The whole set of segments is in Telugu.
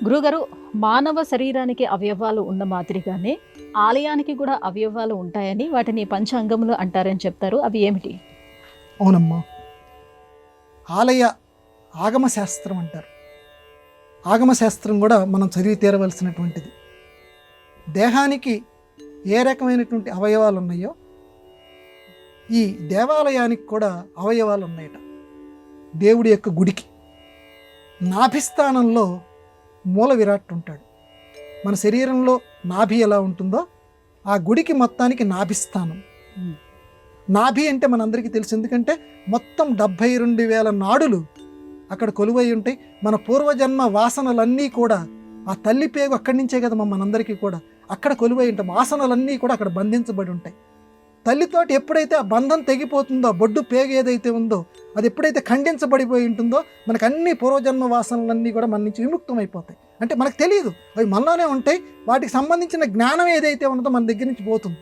గురుగారు, మానవ శరీరానికి అవయవాలు ఉన్న మాదిరిగానే ఆలయానికి కూడా అవయవాలు ఉంటాయని, వాటిని పంచాంగములు అంటారని చెప్తారు. అవి ఏమిటి? అవునమ్మా. ఆలయ ఆగమ శాస్త్రం అంటారు. ఆగమ శాస్త్రం కూడా మనం చదివి తీరవలసినటువంటిది. దేహానికి ఏ రకమైనటువంటి అవయవాలు ఉన్నాయో ఈ దేవాలయానికి కూడా అవయవాలు ఉన్నాయట. దేవుడి యొక్క గుడికి నాభిస్థానంలో మూల విరాట్ ఉంటాడు. మన శరీరంలో నాభి ఎలా ఉంటుందో ఆ గుడికి మొత్తానికి నాభిస్థానం. నాభి అంటే మనందరికీ తెలుసు, ఎందుకంటే మొత్తం 72,000 నాడులు అక్కడ కొలువై ఉంటాయి. మన పూర్వజన్మ వాసనలన్నీ కూడా ఆ తల్లి పేగు అక్కడి నుంచే కదా మనందరికీ కూడా అక్కడ కొలువై ఉంటాయి. వాసనలన్నీ కూడా అక్కడ బంధించబడి ఉంటాయి. తల్లితోటి ఎప్పుడైతే ఆ బంధం తెగిపోతుందో, బొడ్డు పేగు ఏదైతే ఉందో అది ఎప్పుడైతే ఖండించబడిపోయి ఉంటుందో మనకు అన్ని పూర్వజన్మ వాసనలన్నీ కూడా మన నుంచి విముక్తం అయిపోతాయి. అంటే మనకు తెలియదు, అవి మనలోనే ఉంటాయి. వాటికి సంబంధించిన జ్ఞానం ఏదైతే ఉన్నదో మన దగ్గర నుంచి పోతుంది.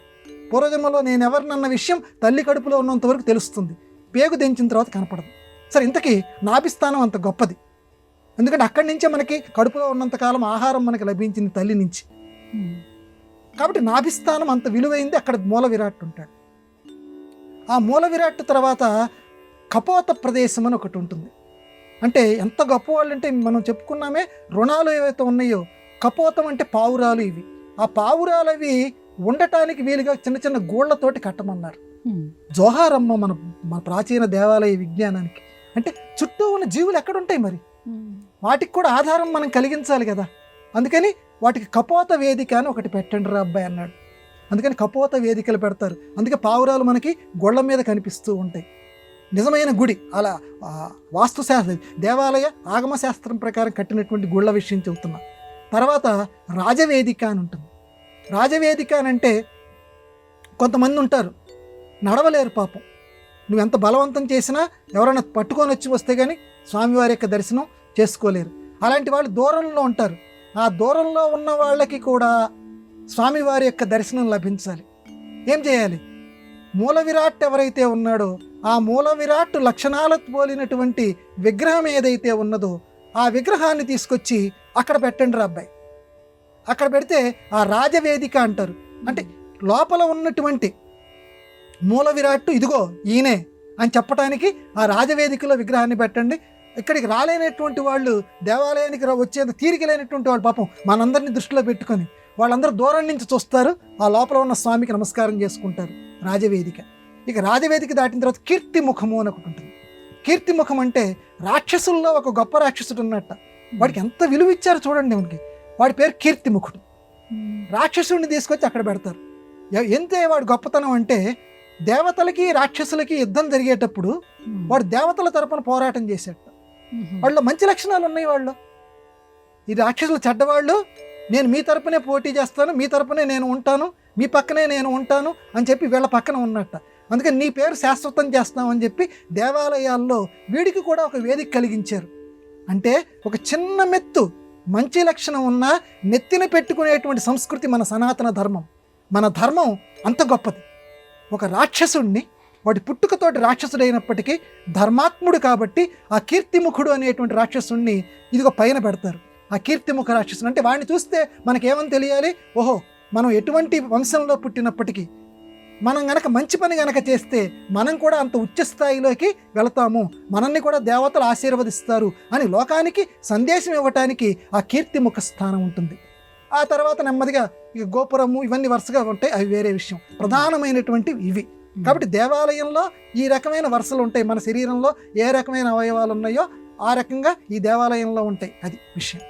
పూర్వజన్మలో నేను ఎవరినన్న విషయం తల్లి కడుపులో ఉన్నంత వరకు తెలుస్తుంది, పేగు తెంచిన తర్వాత కనపడదు. సరే, ఇంతకీ నాభిస్థానం అంత గొప్పది, ఎందుకంటే అక్కడి నుంచే మనకి కడుపులో ఉన్నంతకాలం ఆహారం మనకి లభించింది తల్లి నుంచి. కాబట్టి నాభిస్థానం అంత విలువైంది. అక్కడ మూల విరాట్ ఉంటాడు. ఆ మూల విరాట్ తర్వాత కపోత ప్రదేశం అని ఒకటి ఉంటుంది. అంటే ఎంత గొప్పవాళ్ళు అంటే మనం చెప్పుకున్నామే, రుణాలు ఏవైతే ఉన్నాయో కపోతం అంటే పావురాలు. ఇవి ఆ పావురాలు అవి ఉండటానికి వీలుగా చిన్న చిన్న గోళ్లతోటి కట్టమన్నారు. జోహారమ్మ మన ప్రాచీన దేవాలయ విజ్ఞానానికి. అంటే చుట్టూ ఉన్న జీవులు ఎక్కడుంటాయి, మరి వాటికి కూడా ఆధారం మనం కలిగించాలి కదా. అందుకని వాటికి కపోత వేదిక అని ఒకటి పెట్టండి రా అబ్బాయి అన్నాడు. అందుకని కపోత వేదికలు పెడతారు. అందుకే పావురాలు మనకి గొళ్ళ మీద కనిపిస్తూ ఉంటాయి. నిజమైన గుడి అలా వాస్తుశాస్త్రం, దేవాలయ ఆగమ శాస్త్రం ప్రకారం కట్టినటువంటి గుళ్ళ విషయం చెబుతున్నా. తర్వాత రాజవేదిక అని ఉంటుంది. రాజవేదిక అని అంటే కొంతమంది ఉంటారు, నడవలేరు పాపం. నువ్వు ఎంత బలవంతం చేసినా ఎవరైనా పట్టుకొని వచ్చి వస్తే కానీ స్వామివారి యొక్క దర్శనం చేసుకోలేరు. అలాంటి వాళ్ళు దూరంలో ఉంటారు. ఆ దూరంలో ఉన్న వాళ్ళకి కూడా స్వామివారి యొక్క దర్శనం లభించాలి. ఏం చేయాలి? మూల విరాట్ ఎవరైతే ఉన్నాడో ఆ మూల విరాట్ లక్షణాలకు పోలినటువంటి విగ్రహం ఏదైతే ఉన్నదో ఆ విగ్రహాన్ని తీసుకొచ్చి అక్కడ పెట్టండి రా అబ్బాయి. అక్కడ పెడితే ఆ రాజవేదిక అంటారు. అంటే లోపల ఉన్నటువంటి మూల విరాట్ ఇదిగో ఈయనే అని చెప్పడానికి ఆ రాజవేదికలో విగ్రహాన్ని పెట్టండి. ఇక్కడికి రాలేనటువంటి వాళ్ళు, దేవాలయానికి వచ్చేంత తీరిక లేనటువంటి వాళ్ళు పాపం మనందరినీ దృష్టిలో పెట్టుకొని వాళ్ళందరూ దూరం నుంచి చూస్తారు, ఆ లోపల ఉన్న స్వామికి నమస్కారం చేసుకుంటారు. రాజవేదిక. ఇక రాజవేదిక దాటిన తర్వాత కీర్తిముఖము అని ఒకటి ఉంటుంది. కీర్తిముఖం అంటే రాక్షసుల్లో ఒక గొప్ప రాక్షసుడు ఉన్నట్ట. వాడికి ఎంత విలువ ఇచ్చారో చూడండి. మనకి వాడి పేరు కీర్తిముఖుడు. రాక్షసుడిని తీసుకొచ్చి అక్కడ పెడతారు. ఎంతే వాడు గొప్పతనం అంటే, దేవతలకి రాక్షసులకి యుద్ధం జరిగేటప్పుడు వాడు దేవతల తరపున పోరాటం చేసేట. వాళ్ళు మంచి లక్షణాలు ఉన్నాయి. వాళ్ళు ఈ రాక్షసులు చెడ్డవాళ్ళు, నేను మీ తరపునే పోటీ చేస్తాను, మీ తరపునే నేను ఉంటాను, మీ పక్కనే నేను ఉంటాను అని చెప్పి వీళ్ళ పక్కన ఉన్నట్ట. అందుకని నీ పేరు శాశ్వతం చేస్తామని చెప్పి దేవాలయాల్లో వీడికి కూడా ఒక వేదిక కలిగించారు. అంటే ఒక చిన్న మెత్తు మంచి లక్షణం ఉన్న నెత్తిన పెట్టుకునేటువంటి సంస్కృతి మన సనాతన ధర్మం. మన ధర్మం అంత గొప్పది. ఒక రాక్షసుడిని, వాడి పుట్టుకతోటి రాక్షసుడైనప్పటికీ ధర్మాత్ముడు కాబట్టి ఆ కీర్తిముఖుడు అనేటువంటి రాక్షసుడిని ఇదిగో పైన పెడతారు. ఆ కీర్తిముఖ రాక్షసుడు అంటే వాడిని చూస్తే మనకేమని తెలియాలి? ఓహో, మనం ఎటువంటి వంశంలో పుట్టినప్పటికీ మనం గనక మంచి పని గనక చేస్తే మనం కూడా అంత ఉచ్చ స్థాయిలోకి వెళతాము, మనల్ని కూడా దేవతలు ఆశీర్వదిస్తారు అని లోకానికి సందేశం ఇవ్వటానికి ఆ కీర్తిముఖ స్థానం ఉంటుంది. ఆ తర్వాత నెమ్మదిగా ఇక గోపురము ఇవన్నీ వరుసగా ఉంటాయి, అవి వేరే విషయం. ప్రధానమైనటువంటి ఇవి. కాబట్టి దేవాలయంలో ఈ రకమైన వరుసలు ఉంటాయి. మన శరీరంలో ఏ రకమైన అవయవాలు ఉన్నాయో ఆ రకంగా ఈ దేవాలయంలో ఉంటాయి. అది విషయం.